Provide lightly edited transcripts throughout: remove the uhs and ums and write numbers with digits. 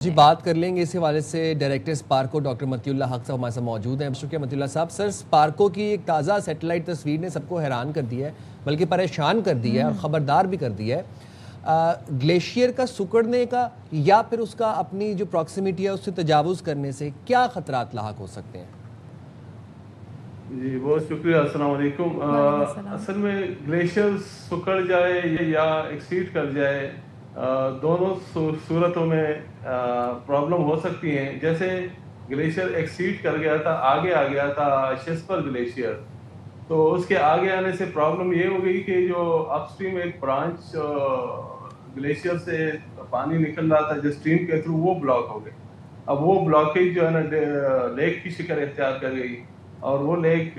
جی بات کر لیں گے اس حوالے سے ڈائریکٹر اسپارکو ڈاکٹر متی اللہ حق صاحب ہمارے ساتھ موجود ہیں. شکریہ متی اللہ صاحب. سر اسپارکو کی ایک تازہ سیٹلائٹ تصویر نے سب کو حیران کر دیا ہے بلکہ پریشان کر دیا ہے اور خبردار بھی کر دیا ہے. گلیشیئر کا سکڑنے کا یا پھر اس کا اپنی جو پراکسیمیٹی ہے اس سے تجاوز کرنے سے کیا خطرات لاحق ہو سکتے ہیں؟ جی بہت شکریہ. السلام علیکم. اصل میں گلیشیئر سکڑ جائے یا ایکسیڈ کر جائے دونوں صورتوں میں پرابلم ہو سکتی ہیں. جیسے گلیشیئر ایکسیڈ کر گیا تھا, آگے آ گیا تھا شیسپر گلیشیئر, تو اس کے آگے آنے سے پرابلم یہ ہو گئی کہ جو اپ اسٹریم ایک برانچ گلیشیئر سے پانی نکل رہا تھا جو اسٹریم کے تھرو, وہ بلاک ہو گئی. اب وہ بلاکیج جو ہے نا لیک کی شکل اختیار کر گئی اور وہ لیک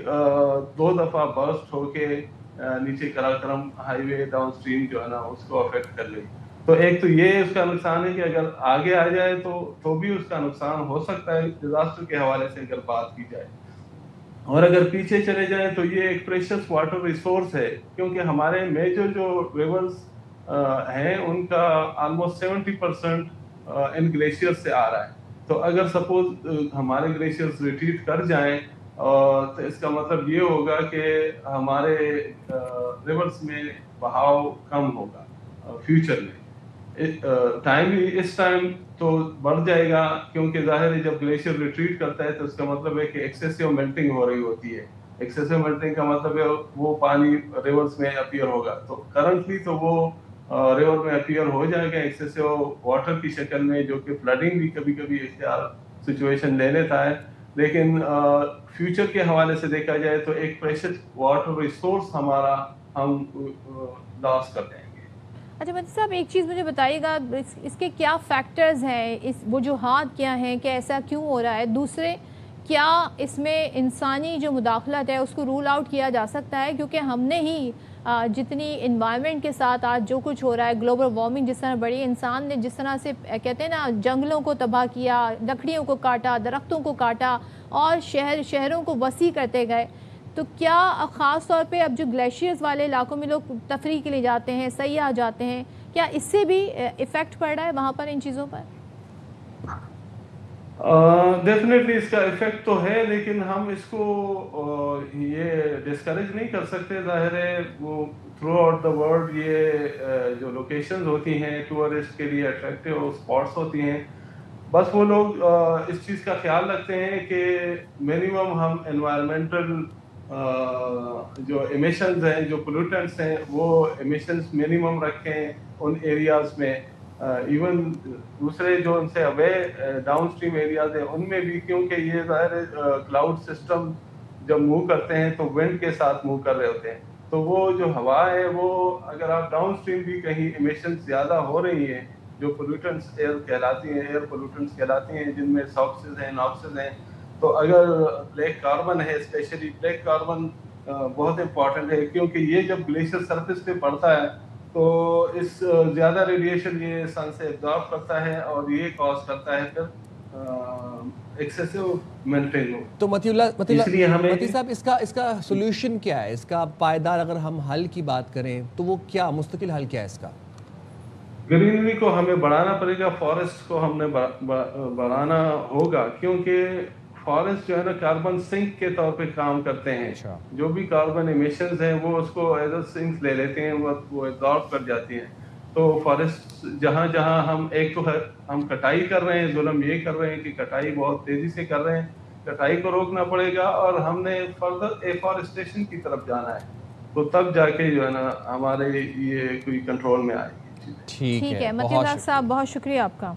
2 دفعہ برسٹ ہو کے نیچے Karakoram high way down stream جو ہے نا اس کو افیکٹ کر گئی. تو ایک تو یہ اس کا نقصان ہے کہ اگر آگے آ جائے تو بھی اس کا نقصان ہو سکتا ہے ڈیزاسٹر کے حوالے سے اگر بات کی جائے. اور اگر پیچھے چلے جائیں تو یہ ایک پریشس واٹر ریسورس ہے, کیونکہ ہمارے میجر جو ریورز ہیں ان کا آلموسٹ 70% ان گلیشیئر سے آ رہا ہے. تو اگر سپوز ہمارے گلیشیئرز ریٹریٹ کر جائیں تو اس کا مطلب یہ ہوگا کہ ہمارے ریورز میں بہاؤ کم ہوگا فیوچر میں. اس ٹائم تو بڑھ جائے گا, کیونکہ ظاہر ہے جب گلیشیئر ریٹریٹ کرتا ہے تو اس کا مطلب ہے کہ ایکسیسو میلٹنگ ہو رہی ہوتی ہے. ایکسیسو میلٹنگ کا مطلب ہے وہ پانی ریورز میں اپیئر ہوگا. تو کرنٹلی تو وہ ریور میں اپیئر ہو جائے گا ایکسیسو واٹر کی شکل میں, جو کہ فلڈنگ بھی کبھی کبھی اختیار سچویشن لے لیتا ہے. لیکن فیوچر کے حوالے سے دیکھا جائے تو ایک پریشس واٹر ریسورس ہمارا ہم لاس کر دیں گے. اچھا متی صاحب, ایک چیز مجھے بتائیے گا, اس کے کیا فیکٹرز ہیں, اس وجوہات کیا ہیں کہ ایسا کیوں ہو رہا ہے؟ دوسرے, کیا اس میں انسانی جو مداخلت ہے اس کو رول آؤٹ کیا جا سکتا ہے؟ کیونکہ ہم نے ہی جتنی انوائرمنٹ کے ساتھ آج جو کچھ ہو رہا ہے, گلوبل وارمنگ جس طرح بڑی, انسان نے جس طرح سے کہتے ہیں نا جنگلوں کو تباہ کیا, لکڑیوں کو کاٹا, درختوں کو کاٹا اور شہروں کو وسیع کرتے گئے, تو کیا خاص طور پہ اب جو گلیشیئرز والے علاقوں میں لوگ تفریح کے لیے جاتے ہیں, سیاح جاتے ہیں, کیا اس سے بھی ایفیکٹ پڑ رہا ہے وہاں پر ان چیزوں پر؟ ڈیفینیٹلی اس کا ایفیکٹ تو ہے, لیکن ہم اس کو یہ ڈسکریج نہیں کر سکتے. ظاہر ہے وہ تھرو آؤٹ دا ورلڈ یہ جو لوکیشنز ہوتی ہیں ٹورسٹ کے لیے اٹریکٹیو اسپاٹس ہوتی ہیں, بس وہ لوگ اس چیز کا خیال رکھتے ہیں کہ منیمم ہم انوائرمنٹل جو ایمیشنز ہیں, جو پولوٹنٹس ہیں, وہ ایمیشنز منیمم رکھیں ان ایریاز میں. ایون دوسرے جو ان سے اوے ڈاؤن اسٹریم ایریاز ہیں ان میں بھی, کیونکہ یہ ظاہر کلاؤڈ سسٹم جب موو کرتے ہیں تو ونڈ کے ساتھ موو کر رہے ہوتے ہیں, تو وہ جو ہوا ہے وہ اگر آپ ڈاؤن اسٹریم بھی کہیں ایمیشن زیادہ ہو رہی ہیں جو پولوٹنٹس ایئر کہلاتی ہیں, ایئر پولوٹنٹس کہلاتی ہیں, جن میں ساکسز ہیں, ناکسز ہیں, تو اگر بلیک کاربن ہے, اسپیشلی بلیک کاربن بہت امپورٹنٹ ہے, کیونکہ یہ جب گلیشیئر سرفیس پہ پڑتا ہے تو اس زیادہ ریڈیشن یہ سن سے ایبزارب کرتا ہے اور یہ کاز کرتا ہے پھر ایکسیسو میلٹنگ. تو متی صاحب اس کا سولوشن کیا ہے؟ اس کا پائیدار اگر ہم حل کی بات کریں تو وہ کیا مستقل حل کیا ہے اس کا؟ گرینری کو ہمیں بڑھانا پڑے گا, فارسٹ کو ہم نے بڑھانا ہوگا, کیونکہ فارسٹ جو ہے نا کاربن سنک کے طور پہ کام کرتے ہیں. جو بھی کاربن ایمیشنز ہیں وہ اس کو ایز اے سنک لے لیتے ہیں, وہ ایبزارب کر جاتی ہیں. تو فارسٹ جہاں جہاں ہم ایک تو ہم کٹائی کر رہے ہیں, ظلم یہ کر رہے ہیں کہ کٹائی بہت تیزی سے کر رہے ہیں, کٹائی کو روکنا پڑے گا اور ہم نے فردر ایفارسٹیشن کی طرف جانا ہے, تو تب جا کے جو ہے نا ہمارے یہ کوئی کنٹرول میں آئے گی. ٹھیک ہے متی اللہ صاحب, بہت شکریہ آپ کا.